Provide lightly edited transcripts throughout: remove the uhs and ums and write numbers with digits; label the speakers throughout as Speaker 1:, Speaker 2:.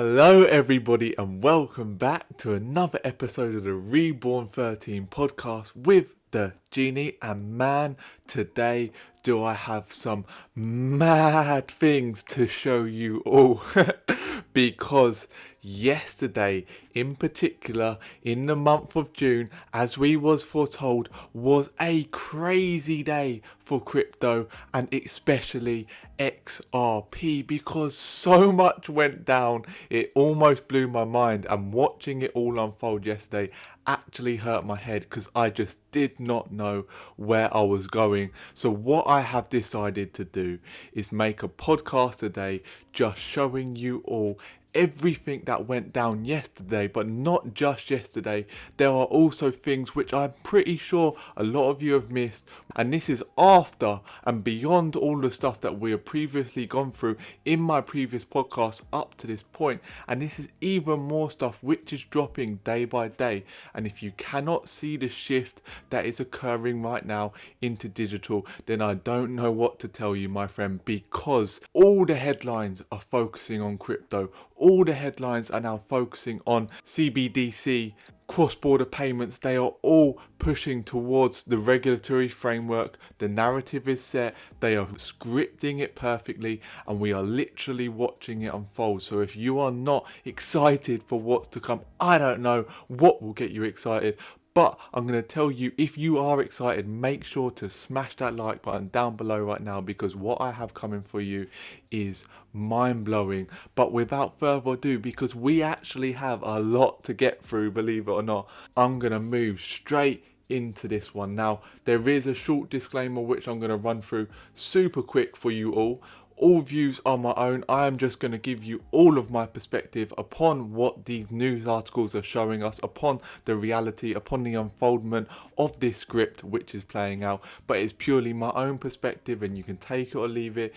Speaker 1: Hello everybody and welcome back to another episode of the Reborn 13 podcast with the Genie. And man, today do I have some mad things to show you all because yesterday in particular in the month of June, as we was foretold, was a crazy day for crypto and especially XRP because so much went down. It almost blew my mind, and watching it all unfold yesterday actually hurt my head because I just did not know where I was going. So what I have decided to do is make a podcast today just showing you all everything that went down yesterday, but not just yesterday. There are also things which I'm pretty sure a lot of you have missed, and this is after and beyond all the stuff that we have previously gone through in my previous podcast up to this point, and this is even more stuff which is dropping day by day. And if you cannot see the shift that is occurring right now into digital, then I don't know what to tell you, my friend, because all the headlines are focusing on crypto. All the headlines are now focusing on CBDC, cross-border payments. They are all pushing towards the regulatory framework. The narrative is set. They are scripting it perfectly, and we are literally watching it unfold. So if you are not excited for what's to come, I don't know what will get you excited. But I'm going to tell you, if you are excited, make sure to smash that like button down below right now, because what I have coming for you is mind-blowing. But without further ado, because we actually have a lot to get through, believe it or not, I'm going to move straight into this one. Now, there is a short disclaimer which I'm going to run through super quick for you all. All views are my own. I am just going to give you all of my perspective upon what these news articles are showing us, upon the reality, upon the unfoldment of this script which is playing out. But it's purely my own perspective, and you can take it or leave it.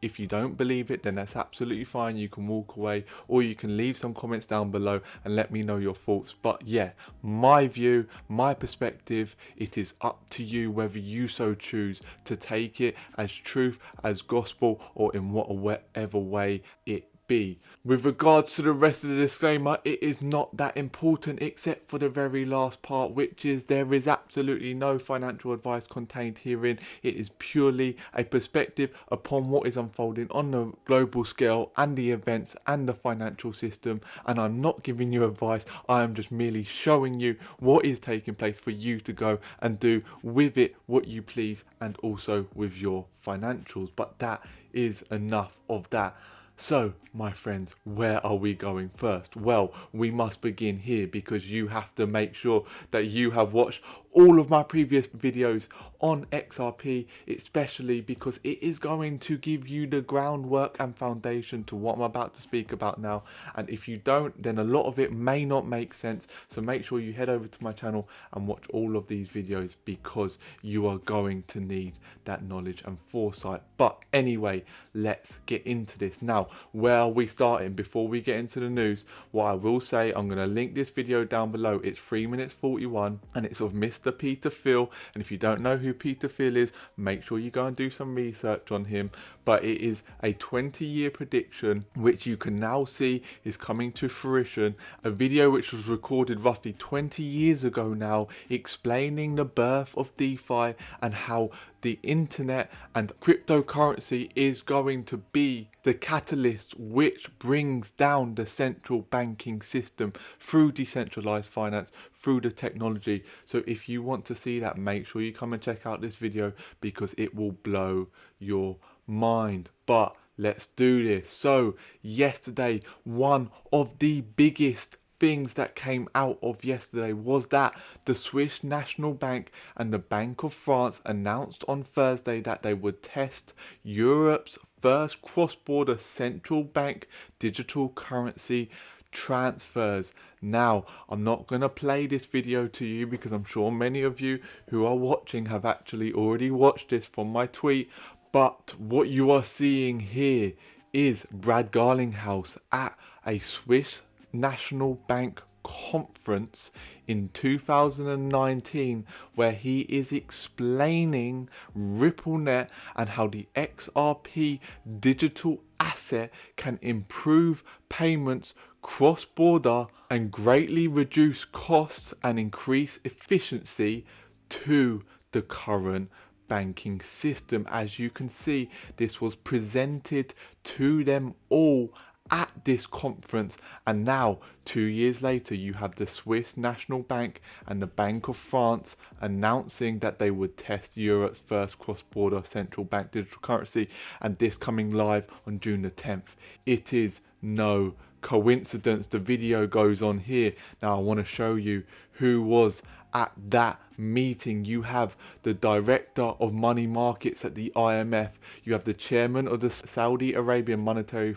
Speaker 1: If you don't believe it, then that's absolutely fine. You can walk away, or you can leave some comments down below and let me know your thoughts. But yeah, my view, my perspective, it is up to you whether you so choose to take it as truth, as gospel, or in whatever way it be. With regards to the rest of the disclaimer, it is not that important except for the very last part, which is there is absolutely no financial advice contained herein. It is purely a perspective upon what is unfolding on the global scale and the events and the financial system, and I'm not giving you advice. I am just merely showing you what is taking place for you to go and do with it what you please, and also with your financials. But that is enough of that. So, my friends, where are we going first? Well, we must begin here, because you have to make sure that you have watched all of my previous videos on XRP, especially because it is going to give you the groundwork and foundation to what I'm about to speak about now. And if you don't, then a lot of it may not make sense. So make sure you head over to my channel and watch all of these videos, because you are going to need that knowledge and foresight. But anyway, let's get into this. Now, where are we starting? Before we get into the news, what I will say, I'm going to link this video down below. It's 3 minutes 41, and it's of Mr. Peter Thiel. And if you don't know who Peter Thiel is, make sure you go and do some research on him. But it is a 20-year prediction which you can now see is coming to fruition. A video which was recorded roughly 20 years ago now, explaining the birth of DeFi and how the internet and cryptocurrency is going to be the catalyst which brings down the central banking system through decentralized finance, through the technology. So if you want to see that, make sure you come and check out this video, because it will blow your mind. But let's do this. So yesterday, one of the biggest things that came out of yesterday was that the Swiss National Bank and the Banque of France announced on Thursday that they would test Europe's first cross-border central bank digital currency transfers. Now, I'm not going to play this video to you, because I'm sure many of you who are watching have actually already watched this from my tweet. But what you are seeing here is Brad Garlinghouse at a Swiss National Bank conference in 2019 where he is explaining RippleNet and how the XRP digital asset can improve payments cross-border and greatly reduce costs and increase efficiency to the current banking system. As you can see, this was presented to them all at this conference, and now 2 years later you have the Swiss National Bank and the Banque of France announcing that they would test Europe's first cross-border central bank digital currency, and this coming live on June the 10th. It is no coincidence. The video goes on here. Now I want to show you who was at that meeting. You have the director of money markets at the IMF, you have the chairman of the Saudi Arabian Monetary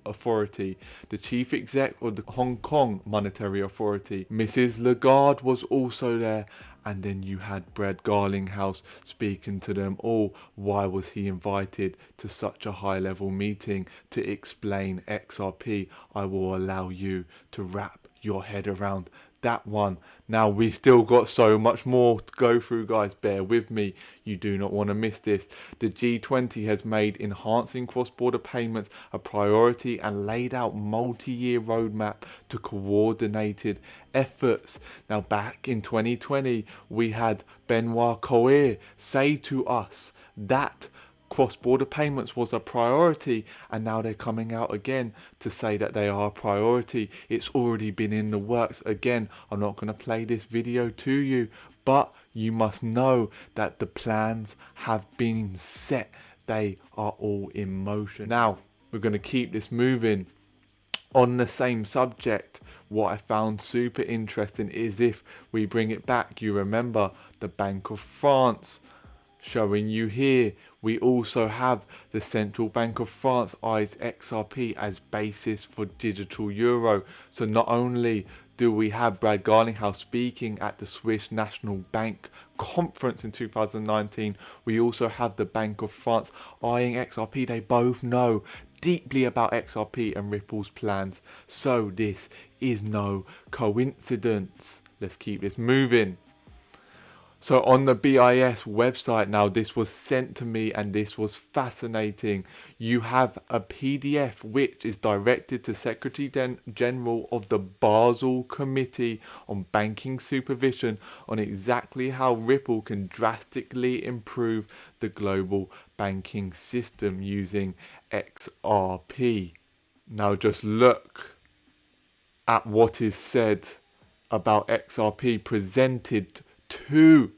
Speaker 1: Authority, the chief exec of the Hong Kong Monetary Authority, Mrs. Lagarde was also there, and then you had Brad Garlinghouse speaking to them all. Why was he invited to such a high level meeting to explain XRP? I will allow you to wrap your head around that one. Now we still got so much more to go through, guys. Bear with me, you do not want to miss this. The G20 has made enhancing cross-border payments a priority and laid out multi-year roadmap to coordinated efforts. Now back in 2020 we had Benoit Coeur say to us that cross-border payments was a priority, and now they're coming out again to say that they are a priority. It's already been in the works. Again, I'm not going to play this video to you, but you must know that the plans have been set. They are all in motion. Now we're going to keep this moving on the same subject. What I found super interesting is if we bring it back, you remember the Banque of France showing you here. We also have the Central Bank of France eyes XRP as basis for digital euro. So not only do we have Brad Garlinghouse speaking at the Swiss National Bank conference in 2019, we also have the Bank of France eyeing XRP. They both know deeply about XRP and Ripple's plans. So this is no coincidence. Let's keep this moving. So on the BIS website, now this was sent to me and this was fascinating. You have a PDF which is directed to Secretary General of the Basel Committee on Banking Supervision on exactly how Ripple can drastically improve the global banking system using XRP. Now just look at what is said about XRP presented to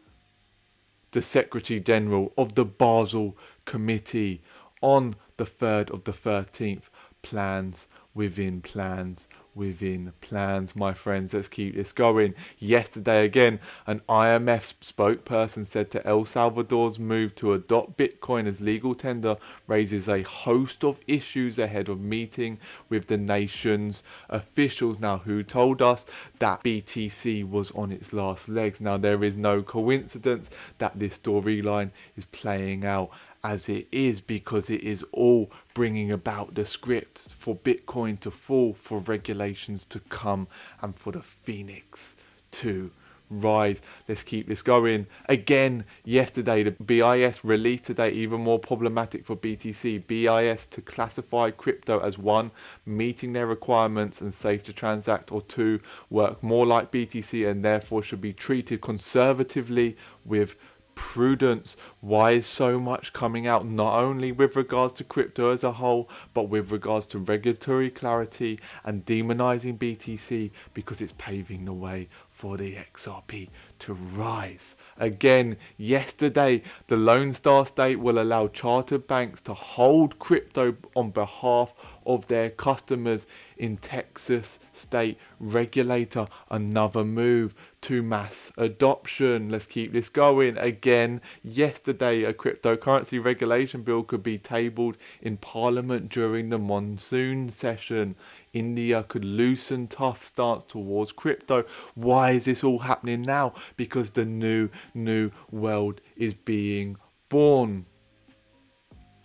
Speaker 1: the Secretary General of the Basel Committee on the 3rd of the 13th. Plans within plans within plans, my friends. Let's keep this going. Yesterday again, an IMF spokesperson said to El Salvador's move to adopt Bitcoin as legal tender raises a host of issues ahead of meeting with the nation's officials. Now, who told us that BTC was on its last legs? Now, there is no coincidence that this storyline is playing out as it is, because it is all bringing about the script for Bitcoin to fall, for regulations to come, and for the phoenix to rise. Let's keep this going. Again, yesterday, the BIS released today even more problematic for BTC. BIS to classify crypto as 1, meeting their requirements and safe to transact, or 2, work more like BTC and therefore should be treated conservatively with prudence. Why is so much coming out, not only with regards to crypto as a whole, but with regards to regulatory clarity and demonizing BTC? Because it's paving the way for the XRP to rise. Again, yesterday, the Lone Star State will allow chartered banks to hold crypto on behalf of their customers in Texas state regulator. Another move to mass adoption. Let's keep this going. Again, yesterday, a cryptocurrency regulation bill could be tabled in Parliament during the monsoon session. India could loosen tough stance towards crypto. Why is this all happening now? Because the new world is being born.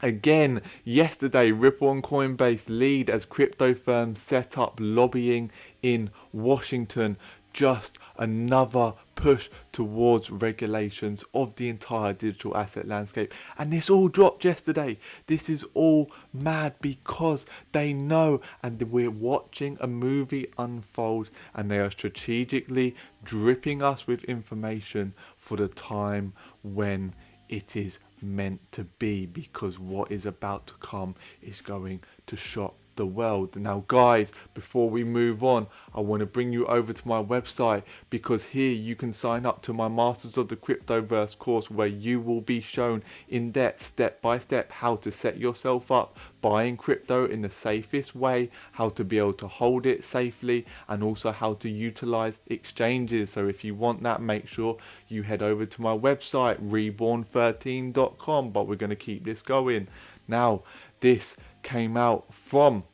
Speaker 1: Again, yesterday, Ripple and Coinbase lead as crypto firms set up lobbying in Washington. Just another push towards regulations of the entire digital asset landscape. And this all dropped yesterday. This is all mad because they know, and we're watching a movie unfold, and they are strategically dripping us with information for the time when it is meant to be, because what is about to come is going to shock the world. Now guys, before we move on, I want to bring you over to my website, because here you can sign up to my Masters of the Cryptoverse course, where you will be shown in depth, step by step, how to set yourself up buying crypto in the safest way, how to be able to hold it safely, and also how to utilize exchanges. So if you want that, make sure you head over to my website reborn13.com. but we're going to keep this going. Now, this came out from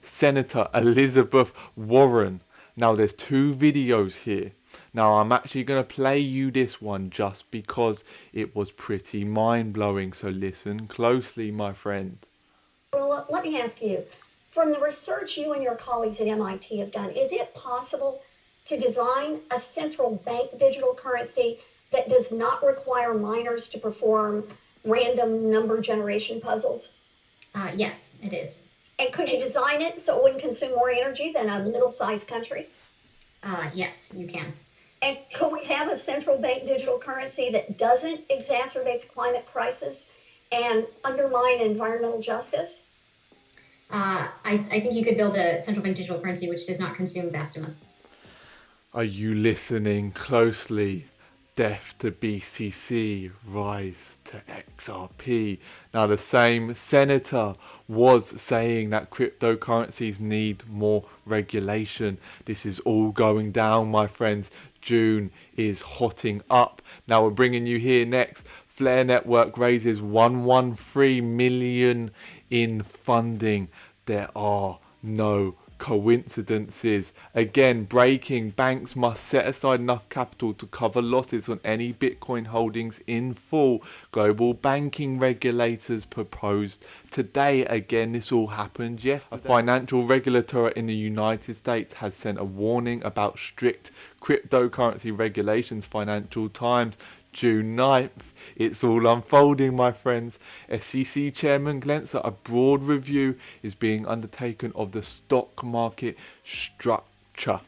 Speaker 1: Senator Elizabeth Warren. Now there's two videos here. Now I'm actually going to play you this one just because it was pretty mind-blowing, so listen closely, my friend.
Speaker 2: Well, let me ask you, from the research you and your colleagues at MIT have done, is it possible to design a central bank digital currency that does not require miners to perform random number generation puzzles?
Speaker 3: Yes, it is.
Speaker 2: And could you design it so it wouldn't consume more energy than a middle-sized country?
Speaker 3: Yes, you can.
Speaker 2: And could we have a central bank digital currency that doesn't exacerbate the climate crisis and undermine environmental justice?
Speaker 3: I think you could build a central bank digital currency which does not consume vast amounts.
Speaker 1: Are you listening closely? Death to BCC, rise to XRP. Now the same senator was saying that cryptocurrencies need more regulation. This is all going down, my friends. June is hotting up. Now we're bringing you here next. Flare Network raises 113 million in funding. There are no coincidences. Again, breaking: banks must set aside enough capital to cover losses on any Bitcoin holdings in full. Global banking regulators proposed today. Again, this all happened yesterday. A financial regulator in the United States has sent a warning about strict cryptocurrency regulations. Financial Times, June 9th. It's all unfolding, my friends. SEC Chairman Glenser, a broad review is being undertaken of the stock market structure.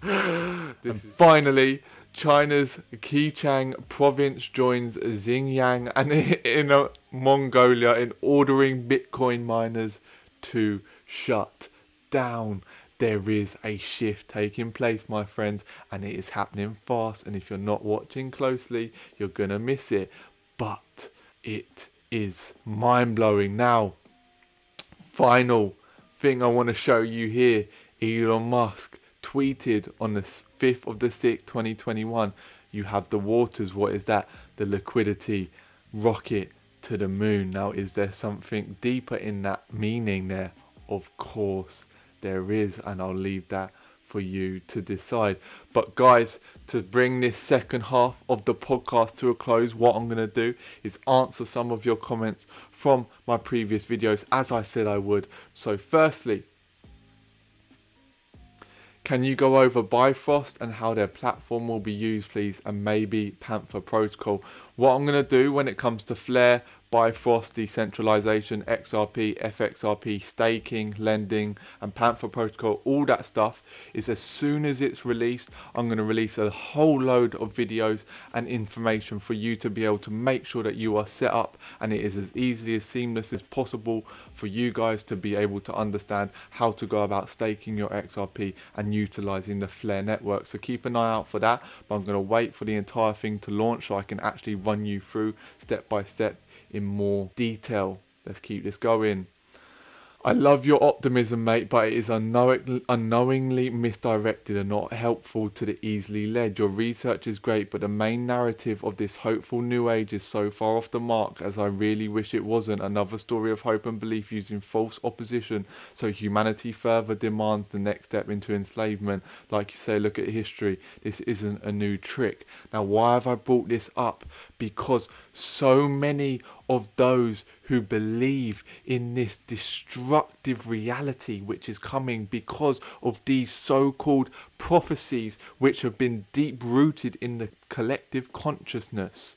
Speaker 1: And finally, China's Xinjiang province joins Xinjiang and in Mongolia in ordering Bitcoin miners to shut down. There is a shift taking place, my friends, and it is happening fast. And if you're not watching closely, you're going to miss it. But it is mind-blowing. Now, final thing I want to show you here. Elon Musk tweeted on the 5th of the 6th, 2021. You have the waters. What is that? The liquidity rocket to the moon. Now, is there something deeper in that meaning there? Of course there is, and I'll leave that for you to decide. But guys, to bring this second half of the podcast to a close, what I'm going to do is answer some of your comments from my previous videos, as I said I would. So firstly, can you go over Bifrost and how their platform will be used, please, and maybe Panther Protocol? What I'm going to do when it comes to Flare, Bifrost, decentralization, XRP, FXRP, staking, lending, and Panther Protocol, all that stuff, is as soon as it's released, I'm going to release a whole load of videos and information for you to be able to make sure that you are set up, and it is as easy as seamless as possible for you guys to be able to understand how to go about staking your XRP and utilizing the Flare network. So keep an eye out for that, but I'm going to wait for the entire thing to launch so I can actually run you through step by step in more detail. Let's keep this going. I love your optimism, mate, but it is unknowingly misdirected and not helpful to the easily led. Your research is great, but the main narrative of this hopeful new age is so far off the mark, as I really wish it wasn't. Another story of hope and belief using false opposition, so humanity further demands the next step into enslavement. Like you say, look at history. This isn't a new trick. Now, why have I brought this up? Because so many of those who believe in this destructive reality which is coming because of these so-called prophecies which have been deep rooted in the collective consciousness.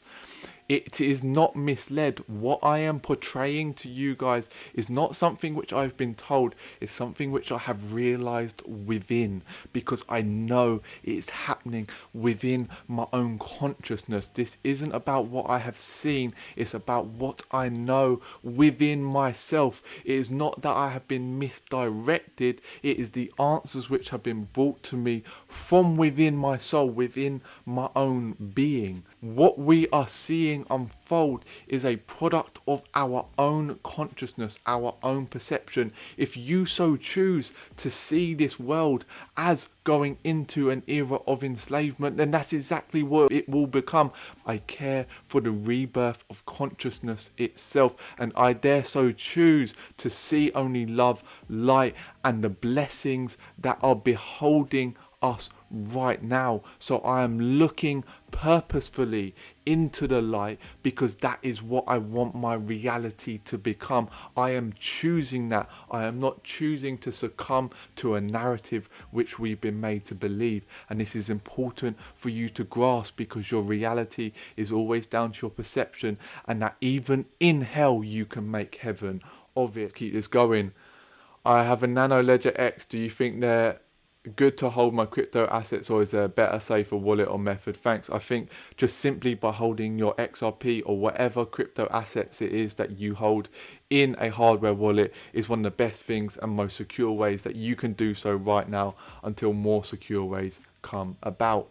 Speaker 1: It is not misled. What I am portraying to you guys is not something which I've been told. It's something which I have realized within, because I know it is happening within my own consciousness. This isn't about what I have seen. It's about what I know within myself. It is not that I have been misdirected. It is the answers which have been brought to me from within my soul, within my own being. What we are seeing unfold is a product of our own consciousness, our own perception. If you so choose to see this world as going into an era of enslavement, then that's exactly what it will become. I care for the rebirth of consciousness itself, and I dare so choose to see only love, light, and the blessings that are beholding us right now. So I am looking purposefully into the light, because that is what I want my reality to become. I am choosing that. I am not choosing to succumb to a narrative which we've been made to believe. And this is important for you to grasp, because your reality is always down to your perception, and that even in hell you can make heaven of it. Keep this going. I have a Nano Ledger X. Do you think they're good to hold my crypto assets, or is there a better, safer wallet or method? Thanks. I think just simply by holding your XRP or whatever crypto assets it is that you hold in a hardware wallet is one of the best things and most secure ways that you can do so right now, until more secure ways come about.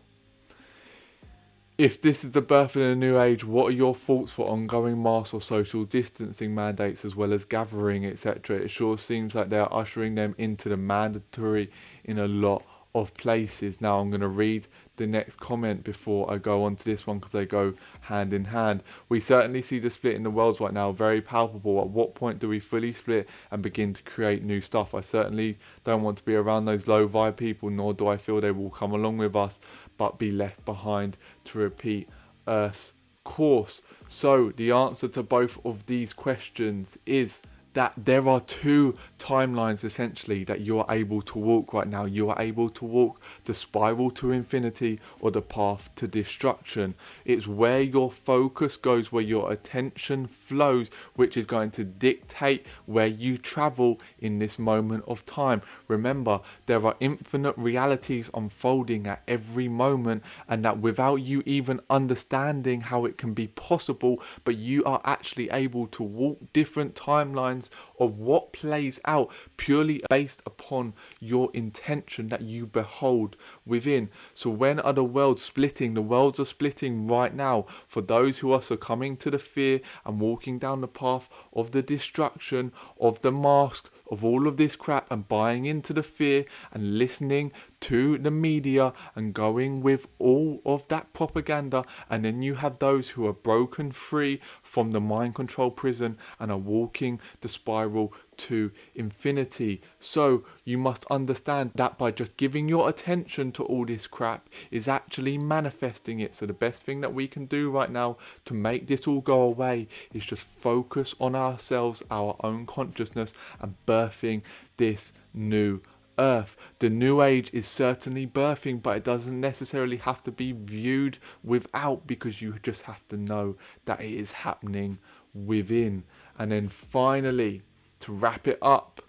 Speaker 1: If this is the birth of a new age, what are your thoughts for ongoing mask or social distancing mandates, as well as gathering, etc.? It sure seems like they are ushering them into the mandatory in a lot of places. Now I'm going to read the next comment before I go on to this one, because they go hand in hand. We certainly see the split in the worlds right now very palpable. At what point do we fully split and begin to create new stuff? I certainly don't want to be around those low vibe people, nor do I feel they will come along with us but be left behind to repeat Earth's course. So the answer to both of these questions is that there are two timelines essentially that you are able to walk right now. You are able to walk the spiral to infinity or the path to destruction. It's where your focus goes, where your attention flows, which is going to dictate where you travel in this moment of time. Remember, there are infinite realities unfolding at every moment, and that without you even understanding how it can be possible, but you are actually able to walk different timelines of what plays out purely based upon your intention that you behold within. So when are the worlds splitting? The worlds are splitting right now for those who are succumbing to the fear and walking down the path of the destruction, of the mask, of all of this crap, and buying into the fear and listening to the media and going with all of that propaganda. And then you have those who are broken free from the mind control prison and are walking the spiral to infinity. So you must understand that by just giving your attention to all this crap is actually manifesting it. So the best thing that we can do right now to make this all go away is just focus on ourselves, our own consciousness, and birthing this new earth. The new age is certainly birthing, but it doesn't necessarily have to be viewed without, because you just have to know that it is happening within. And then finally, to wrap it up,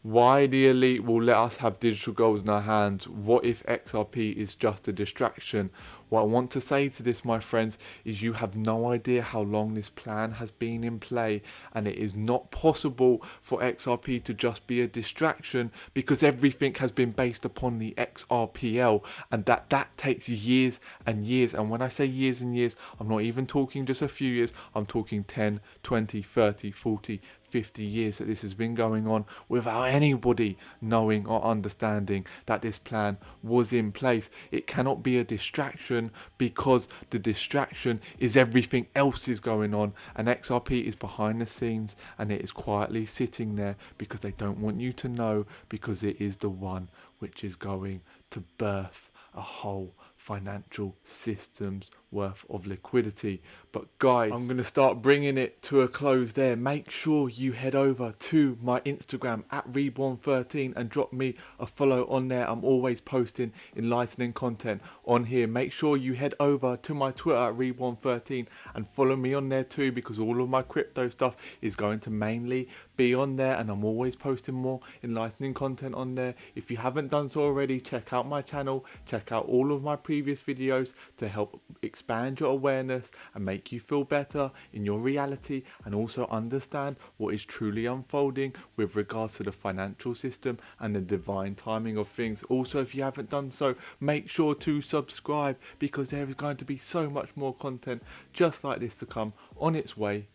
Speaker 1: why the elite will let us have digital gold in our hands. What if XRP is just a distraction? What I want to say to this, my friends, is you have no idea how long this plan has been in play, and it is not possible for XRP to just be a distraction, because everything has been based upon the XRPL, and that takes years and years. And when I say years and years, I'm not even talking just a few years. I'm talking 10, 20, 30, 40, 50 years that this has been going on without anybody knowing or understanding that this plan was in place. It cannot be a distraction, because the distraction is everything else is going on, and XRP is behind the scenes, and it is quietly sitting there because they don't want you to know, because it is the one which is going to birth a whole financial systems worth of liquidity. But guys, I'm going to start bringing it to a close there. Make sure you head over to my Instagram at Reborn13 and drop me a follow on there. I'm always posting enlightening content on here. Make sure you head over to my Twitter at Reborn13 and follow me on there too, because all of my crypto stuff is going to mainly be on there, and I'm always posting more enlightening content on there. If you haven't done so already, check out my channel, check out all of my previous videos to help expand your awareness and make you feel better in your reality, and also understand what is truly unfolding with regards to the financial system and the divine timing of things. Also, if you haven't done so, make sure to subscribe, because there is going to be so much more content just like this to come on its way.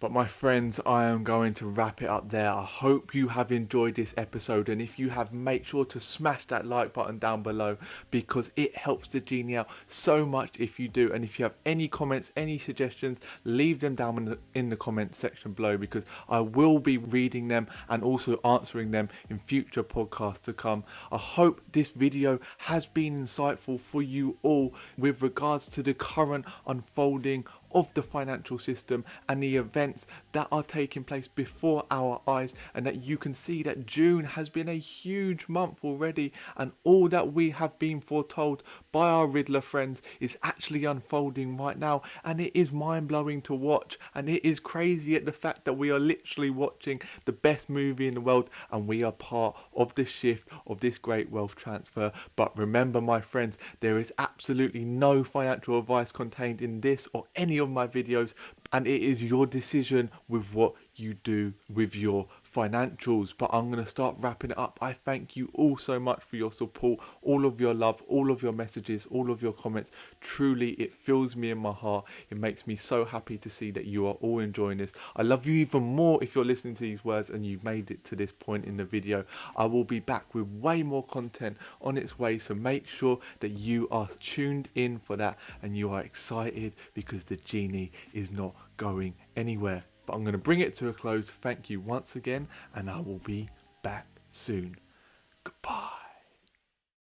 Speaker 1: But my friends, I am going to wrap it up there. I hope you have enjoyed this episode, and if you have, make sure to smash that like button down below, because it helps the Genie out so much if you do. And if you have any comments, any suggestions, leave them down in the comments section below, because I will be reading them and also answering them in future podcasts to come. I hope this video has been insightful for you all with regards to the current unfolding of the financial system and the events that are taking place before our eyes, and that you can see that June has been a huge month already, and all that we have been foretold by our Riddler friends is actually unfolding right now, and it is mind-blowing to watch, and it is crazy at the fact that we are literally watching the best movie in the world, and we are part of the shift of this great wealth transfer. But remember, my friends, there is absolutely no financial advice contained in this or any of my videos, and it is your decision with what you do with your financials. But I'm going to start wrapping it up. I thank you all so much for your support, all of your love, all of your messages, all of your comments. Truly, it fills me in my heart. It makes me so happy to see that you are all enjoying this. I love you even more if you're listening to these words and you've made it to this point in the video. I will be back with way more content on its way, so make sure that you are tuned in for that and you are excited, because the Genie is not going anywhere. But I'm going to bring it to a close. Thank you once again, and I will be back soon.